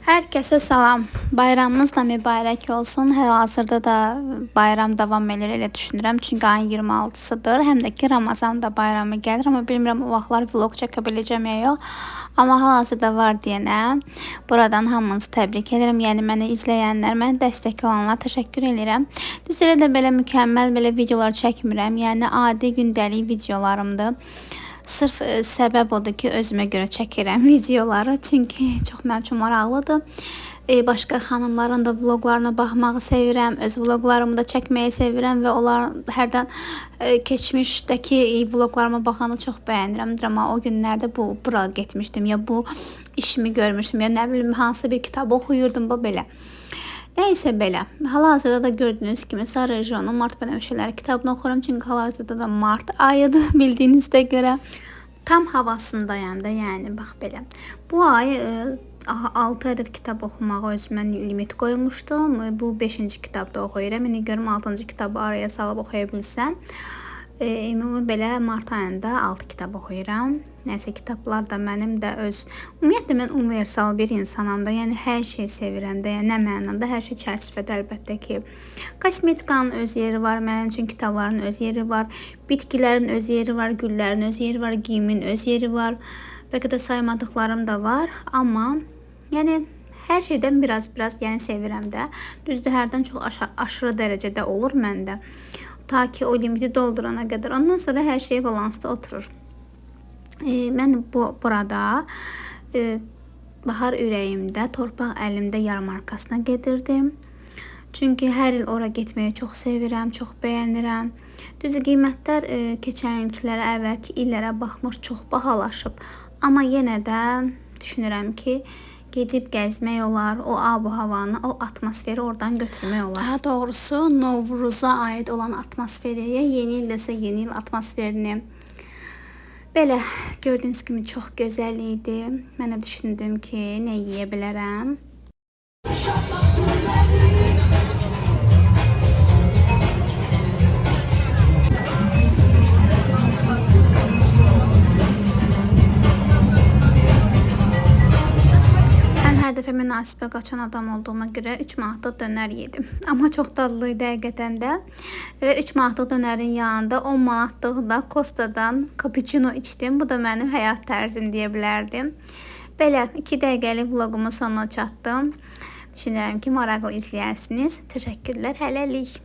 Hər kəsə salam. Bayramınız da mübarək olsun. Hal-hazırda da bayram davam edir elə düşünürəm. Çünki ayın 26-sıdır. Həm də ki Ramazan da bayramı gəlir, amma bilmirəm o vaxtlar vlog çəkə biləcəm ya yox. Amma hal-hazırda var deyənə buradan hamınızı təbrik edirəm. Yəni məni izləyənlər, məni dəstək olanlara təşəkkür edirəm. Düzdür də belə mükəmməl belə videolar çəkmirəm. Yəni adi gündəlik videolarımdır. Sırf səbəb odur ki, özümə görə çəkirəm videoları. Çünki çox mənim üçün maraqlıdır. Başqa xanımların da vloqlarına baxmağı sevirəm. Öz vloqlarımı da çəkməyi sevirəm və onlar hərdən keçmişdəki vloqlarıma baxanda çox bəyənirəm. Amma o günlərdə bura getmişdim ya bu işimi görmüşdüm ya nə bilim hansı bir kitab oxuyurdum bu belə. Nəysə belə. Hal-hazırda da gördüyünüz kimi Sarı Regionun Mart Bənövşələri kitabını oxuram. Çünki hal-hazırda da Mart ayıdır bildiyinizdə görə. Tam havasındayım da, yəni bax belə. Bu ay 6 ədəd kitab oxumağa özümə limit qoymuşdum. Bu 5-ci kitabda oxuyuram. İndi görüm 6-cı kitabı araya salıb oxuya bilsəm. Ümumi belə Mart ayında 6 kitab oxuyuram. Nəsə kitablar da mənim də öz... Ümumiyyətlə mən universal bir insanam da. Yəni hər şeyi sevirəm də. Yəni nə mənada hər şey çərçivədə əlbəttə ki. Kosmetikanın öz yeri var. Mənim üçün kitabların öz yeri var. Bitkilərin öz yeri var. Güllərin öz yeri var. Giyimin öz yeri var. Bəlkə də saymadıqlarım da var. Amma yəni hər şeydən biraz yəni sevirəm də. Düzdür, hərdən çox aşırı dərəcədə olur məndə. Ta ki o limiti doldurana qədər. Ondan sonra hər şey balansda oturur. Mən burada bahar ürəyimdə, torpaq əlimdə yarmarkasına gedirdim. Çünki hər il ora getməyi çox sevirəm, çox bəyənirəm. Düzü qiymətlər keçən illərə, əvvəlki illərə baxmış çox bahalaşıb. Amma yenə də düşünürəm ki, gedib gəzmək olar, o ab-havanı, o atmosferi oradan götürmək olar. Daha doğrusu Novruza aid olan atmosferi, yeni il desə yeni il atmosferini. Belə gördüyünüz kimi çox gözəl idi. Mən də düşündüm ki, nə yeyə bilərəm. Hər dəfə münasibə qaçan adam olduğuma görə 3 manatlıq dönər yedim. Amma çox dadlı idi həqiqətən də. Və 3 manatlıq dönərin yanında 10 manatlıq da Kostadan cappuccino içdim. Bu da mənim həyat tərzim deyə bilərdim. Belə 2 dəqiqəlik vloqumun sonuna çatdım. Düşünürəm ki, maraqlı izləyərsiniz. Təşəkkürlər, hələlik.